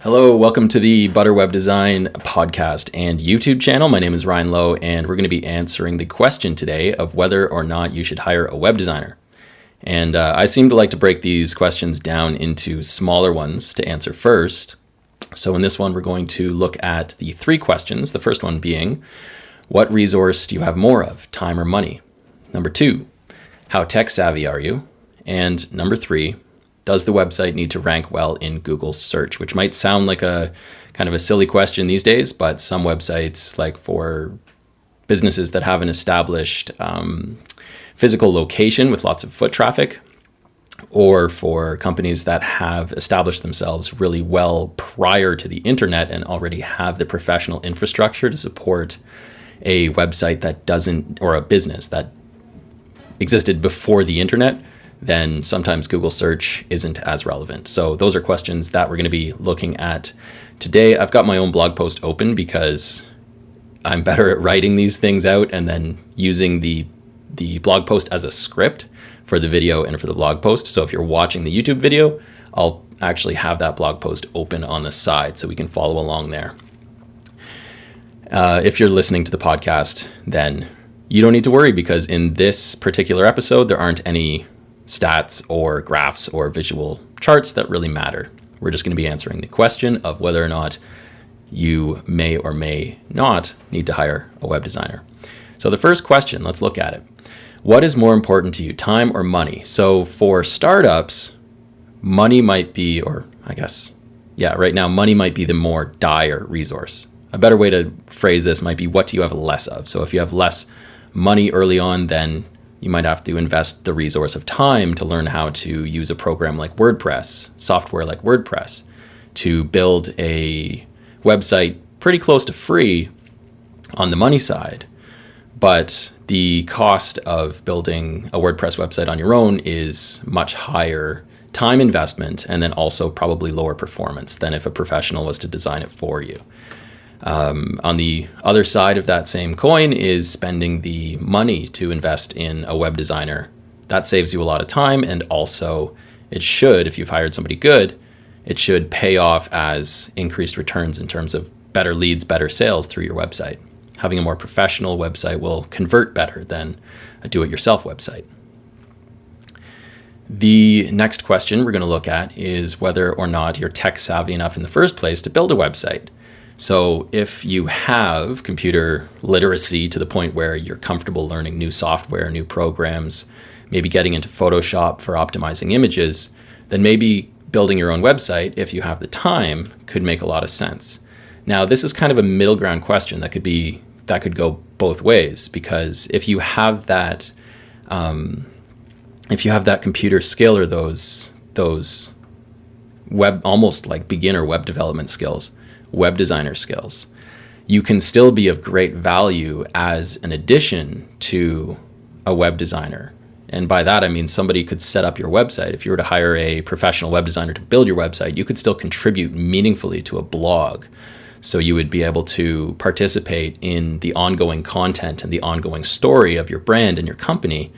Hello, welcome to the Butter Web Design podcast and YouTube channel. My name is Ryan Lowe, and we're going to be answering the question today of whether or not you should hire a web designer. And I seem to like to break these questions down into smaller ones to answer first. So in this one, we're going to look at the three questions. The first one being, what resource do you have more of, time or money? Number two, how tech savvy are you? And number three, does the website need to rank well in Google search? Which might sound like a kind of a silly question these days, but some websites, like for businesses that have an established physical location with lots of foot traffic, or for companies that have established themselves really well prior to the internet and already have the professional infrastructure to support a website that doesn't, or a business that existed before the internet, then sometimes Google search isn't as relevant. So those are questions that we're going to be looking at today. I've got my own blog post open because I'm better at writing these things out and then using the blog post as a script for the video and for the blog post. So if you're watching the YouTube video, I'll actually have that blog post open on the side so we can follow along there. If you're listening to the podcast, then you don't need to worry, because in this particular episode, there aren't any stats or graphs or visual charts that really matter. We're just going to be answering the question of whether or not you may or may not need to hire a web designer. So the first question, let's look at it. What is more important to you, time or money? So for startups, money might be, or I guess, right now, money might be the more dire resource. A better way to phrase this might be, what do you have less of? So if you have less money early on, then you might have to invest the resource of time to learn how to use a program like WordPress, software like WordPress, to build a website pretty close to free on the money side. But the cost of building a WordPress website on your own is much higher time investment, and then also probably lower performance than if a professional was to design it for you. On the other side of that same coin is spending the money to invest in a web designer. That saves you a lot of time, and also it should, if you've hired somebody good, it should pay off as increased returns in terms of better leads, better sales through your website. Having a more professional website will convert better than a do-it-yourself website. The next question we're going to look at is whether or not you're tech savvy enough in the first place to build a website. So if you have computer literacy to the point where you're comfortable learning new software, new programs, maybe getting into Photoshop for optimizing images, then maybe building your own website, if you have the time, could make a lot of sense. Now, this is kind of a middle ground question that could go both ways, because if you have that computer skill, or those web, almost like beginner web development skills, web designer skills, you can still be of great value as an addition to a web designer. And by that, I mean somebody could set up your website. If you were to hire a professional web designer to build your website, you could still contribute meaningfully to a blog. So you would be able to participate in the ongoing content and the ongoing story of your brand and your company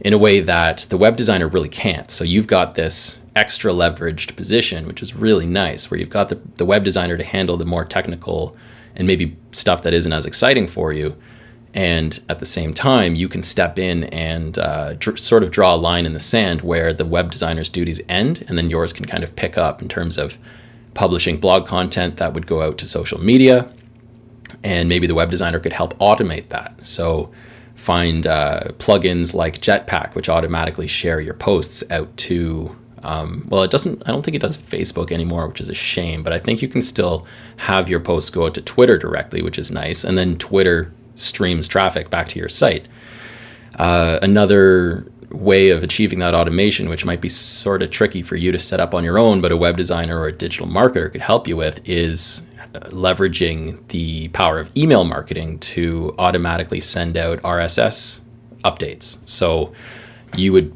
in a way that the web designer really can't. So you've got this extra leveraged position, which is really nice, where you've got the web designer to handle the more technical and maybe stuff that isn't as exciting for you. And at the same time, you can step in and sort of draw a line in the sand where the web designer's duties end, and then yours can kind of pick up in terms of publishing blog content that would go out to social media. And maybe the web designer could help automate that. So find plugins like Jetpack, which automatically share your posts out to I don't think it does Facebook anymore, which is a shame, but I think you can still have your posts go out to Twitter directly, which is nice. And then Twitter streams traffic back to your site. Another way of achieving that automation, which might be sort of tricky for you to set up on your own, but a web designer or a digital marketer could help you with, is leveraging the power of email marketing to automatically send out RSS updates. So you would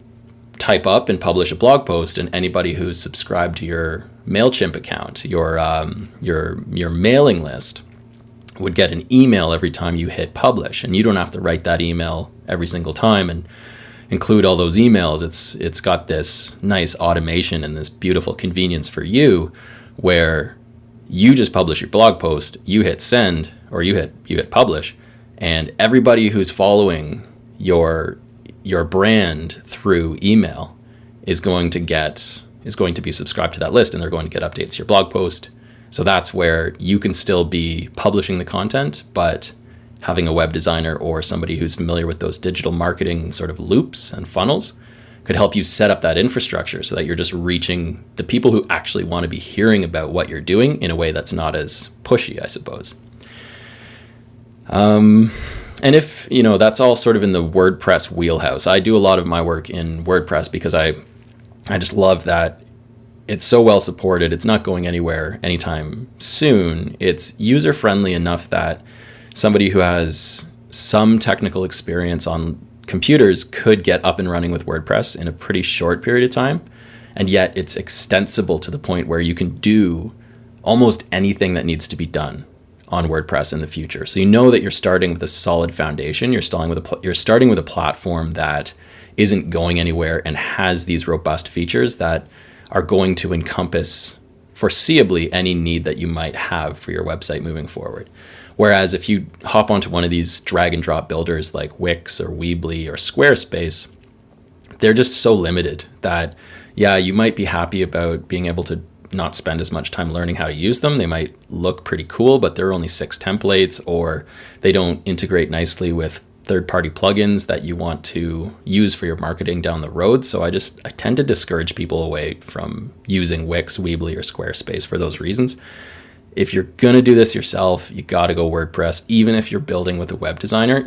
type up and publish a blog post, and anybody who's subscribed to your MailChimp account, your mailing list, would get an email every time you hit publish, and you don't have to write that email every single time and include all those emails. It's got this nice automation and this beautiful convenience for you, where You just publish your blog post, you hit send, or you hit publish, and everybody who's following your brand through email is going to be subscribed to that list, and they're going to get updates to your blog post. So that's where you can still be publishing the content, but having a web designer or somebody who's familiar with those digital marketing sort of loops and funnels could help you set up that infrastructure so that you're just reaching the people who actually want to be hearing about what you're doing in a way that's not as pushy, I suppose. And if, that's all sort of in the WordPress wheelhouse. I do a lot of my work in WordPress because I just love that it's so well supported. It's not going anywhere anytime soon. It's user-friendly enough that somebody who has some technical experience on computers could get up and running with WordPress in a pretty short period of time. And yet it's extensible to the point where you can do almost anything that needs to be done on WordPress in the future. So that you're starting with a solid foundation. You're starting with a platform that isn't going anywhere and has these robust features that are going to encompass foreseeably any need that you might have for your website moving forward. Whereas if you hop onto one of these drag and drop builders like Wix or Weebly or Squarespace, they're just so limited that, you might be happy about being able to not spend as much time learning how to use them. They might look pretty cool, but there are only 6 templates, or they don't integrate nicely with third-party plugins that you want to use for your marketing down the road. So I tend to discourage people away from using Wix, Weebly, or Squarespace for those reasons. If you're going to do this yourself, you got to go WordPress. Even if you're building with a web designer,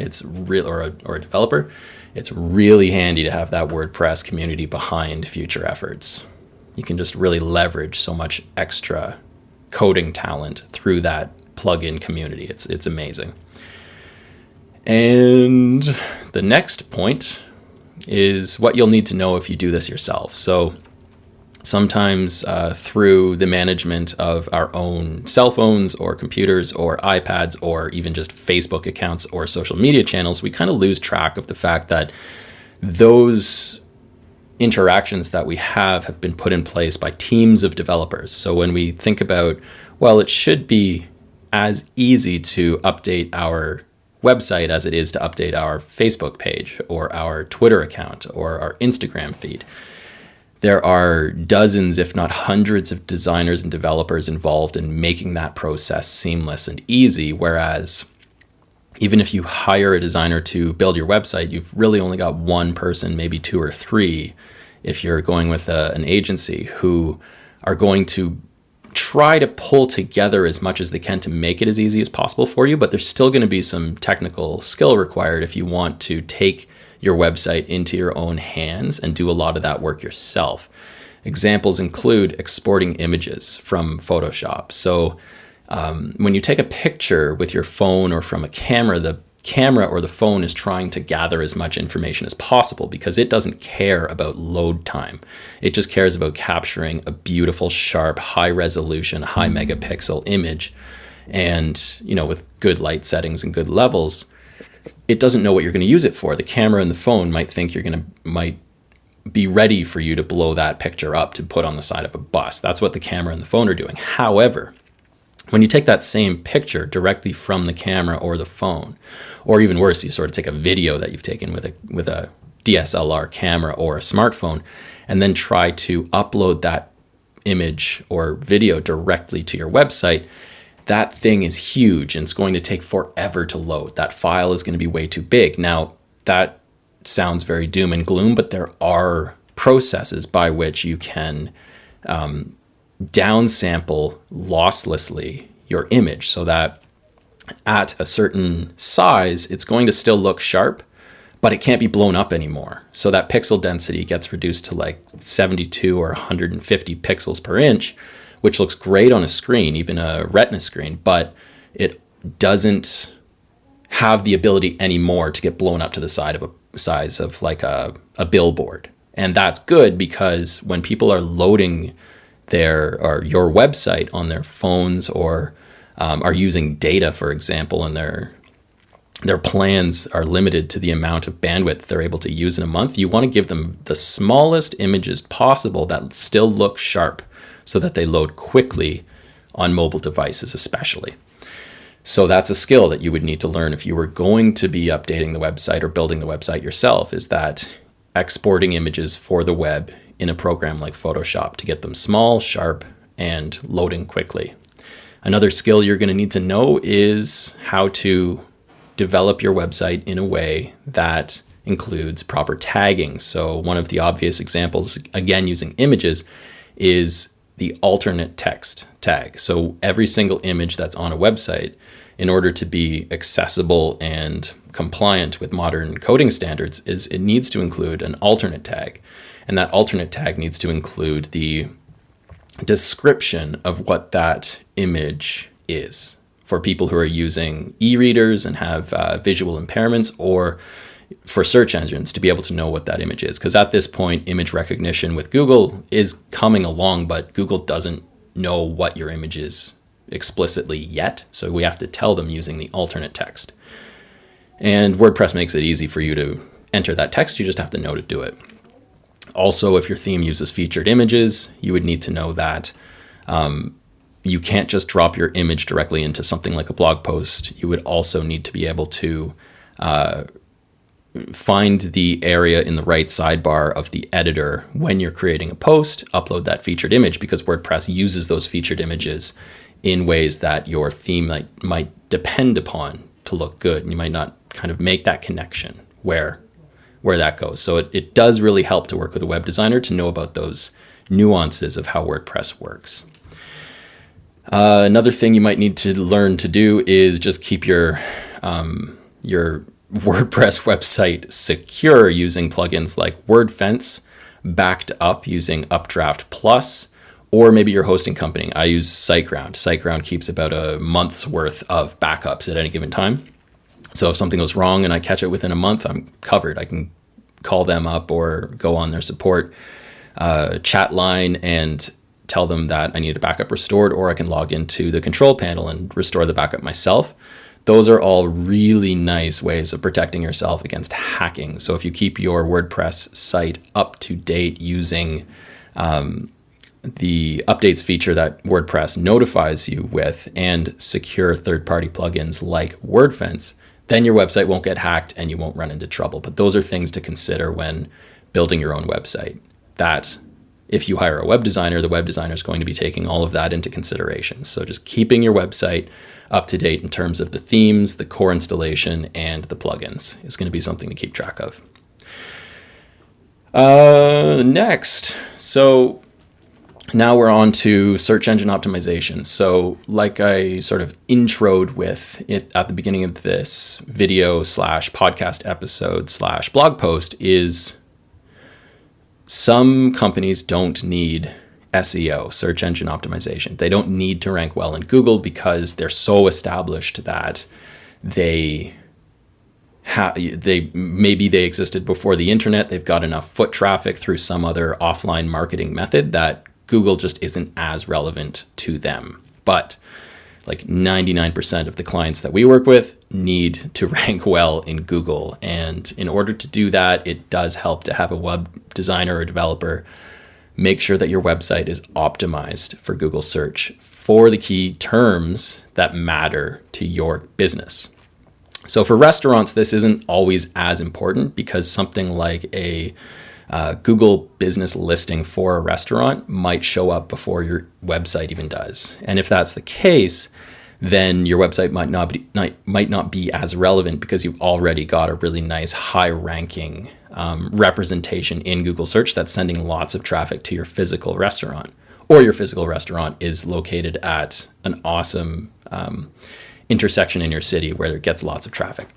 or a developer, it's really handy to have that WordPress community behind future efforts. You can just really leverage so much extra coding talent through that plugin community. It's amazing. And the next point is what you'll need to know if you do this yourself. So sometimes through the management of our own cell phones or computers or iPads or even just Facebook accounts or social media channels, we kind of lose track of the fact that those interactions that we have been put in place by teams of developers. So when we think about, it should be as easy to update our website as it is to update our Facebook page or our Twitter account or our Instagram feed. There are dozens, if not hundreds, of designers and developers involved in making that process seamless and easy, whereas even if you hire a designer to build your website, you've really only got one person, maybe 2 or 3, if you're going with an agency, who are going to try to pull together as much as they can to make it as easy as possible for you, but there's still going to be some technical skill required if you want to take your website into your own hands and do a lot of that work yourself. Examples include exporting images from Photoshop. So when you take a picture with your phone or from a camera, the camera or the phone is trying to gather as much information as possible because it doesn't care about load time. It just cares about capturing a beautiful, sharp, high resolution, high megapixel image. And, with good light settings and good levels, it doesn't know what you're going to use it for. The camera and the phone might think might be ready for you to blow that picture up to put on the side of a bus. That's what the camera and the phone are doing. However, when you take that same picture directly from the camera or the phone, or even worse, you sort of take a video that you've taken with a DSLR camera or a smartphone, and then try to upload that image or video directly to your website, that thing is huge and it's going to take forever to load. That file is going to be way too big. Now, that sounds very doom and gloom, but there are processes by which you can downsample losslessly your image so that at a certain size, it's going to still look sharp, but it can't be blown up anymore. So that pixel density gets reduced to like 72 or 150 pixels per inch, which looks great on a screen, even a Retina screen, but it doesn't have the ability anymore to get blown up to the size of like a billboard. And that's good because when people are loading your website on their phones or are using data, for example, and their plans are limited to the amount of bandwidth they're able to use in a month, you want to give them the smallest images possible that still look sharp so that they load quickly on mobile devices especially. So that's a skill that you would need to learn if you were going to be updating the website or building the website yourself, is that exporting images for the web in a program like Photoshop to get them small, sharp, and loading quickly. Another skill you're going to need to know is how to develop your website in a way that includes proper tagging. So one of the obvious examples, again using images, is the alternate text tag. So every single image that's on a website, in order to be accessible and compliant with modern coding standards, is it needs to include an alternate tag. And that alternate tag needs to include the description of what that image is for people who are using e-readers and have visual impairments, or for search engines to be able to know what that image is. Because at this point, image recognition with Google is coming along, but Google doesn't know what your image is explicitly yet. So we have to tell them using the alternate text. And WordPress makes it easy for you to enter that text. You just have to know to do it. Also, if your theme uses featured images, you would need to know that you can't just drop your image directly into something like a blog post. You would also need to be able to find the area in the right sidebar of the editor when you're creating a post, upload that featured image, because WordPress uses those featured images in ways that your theme might depend upon to look good. And you might not kind of make that connection where that goes. So it does really help to work with a web designer to know about those nuances of how WordPress works. Another thing you might need to learn to do is just keep your WordPress website secure using plugins like WordFence, backed up using Updraft Plus, or maybe your hosting company. I use SiteGround. SiteGround keeps about a month's worth of backups at any given time. So if something goes wrong and I catch it within a month, I'm covered. I can call them up or go on their support chat line and tell them that I need a backup restored, or I can log into the control panel and restore the backup myself. Those are all really nice ways of protecting yourself against hacking. So if you keep your WordPress site up to date using the updates feature that WordPress notifies you with and secure third-party plugins like WordFence, then your website won't get hacked and you won't run into trouble. But those are things to consider when building your own website. That if you hire a web designer, the web designer is going to be taking all of that into consideration. So just keeping your website up to date in terms of the themes, the core installation, and the plugins is going to be something to keep track of. Next, so now we're on to search engine optimization. So like I sort of introed with it at the beginning of this video / podcast episode / blog post, is some companies don't need SEO, search engine optimization. They don't need to rank well in Google because they're so established that they existed before the internet. They've got enough foot traffic through some other offline marketing method that Google just isn't as relevant to them. But like 99% of the clients that we work with need to rank well in Google. And in order to do that, it does help to have a web designer or developer make sure that your website is optimized for Google search for the key terms that matter to your business. So for restaurants, this isn't always as important because something like a Google business listing for a restaurant might show up before your website even does. And if that's the case, then your website might not be as relevant because you've already got a really nice high ranking representation in Google search that's sending lots of traffic to your physical restaurant, or your physical restaurant is located at an awesome intersection in your city where it gets lots of traffic.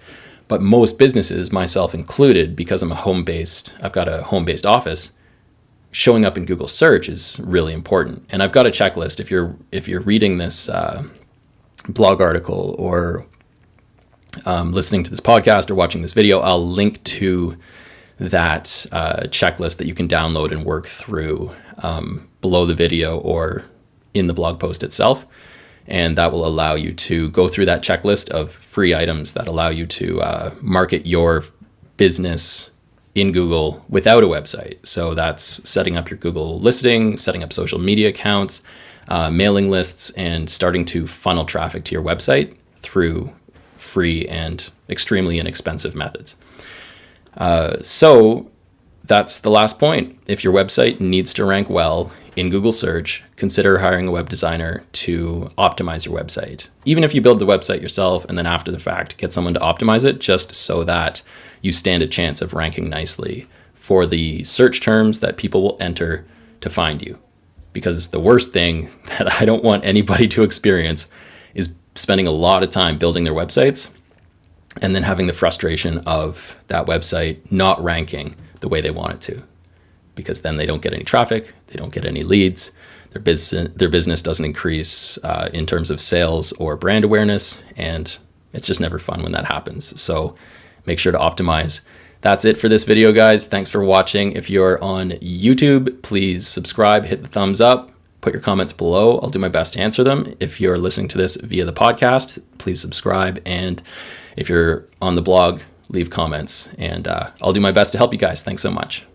But most businesses, myself included, because I've got a home-based office, showing up in Google search is really important. And I've got a checklist. If you're reading this blog article or listening to this podcast or watching this video, I'll link to that checklist that you can download and work through below the video or in the blog post itself. And that will allow you to go through that checklist of free items that allow you to market your business in Google without a website. So that's setting up your Google listing, setting up social media accounts, mailing lists and starting to funnel traffic to your website through free and extremely inexpensive methods. So that's the last point. If your website needs to rank well in Google search, consider hiring a web designer to optimize your website. Even if you build the website yourself and then after the fact get someone to optimize it, just so that you stand a chance of ranking nicely for the search terms that people will enter to find you. Because the worst thing that I don't want anybody to experience is spending a lot of time building their websites and then having the frustration of that website not ranking the way they want it to. Because then they don't get any traffic, they don't get any leads, their business doesn't increase in terms of sales or brand awareness, and it's just never fun when that happens. So make sure to optimize. That's it for this video, guys. Thanks for watching. If you're on YouTube, please subscribe, hit the thumbs up, put your comments below. I'll do my best to answer them. If you're listening to this via the podcast, please subscribe. And if you're on the blog, leave comments, and I'll do my best to help you guys. Thanks so much.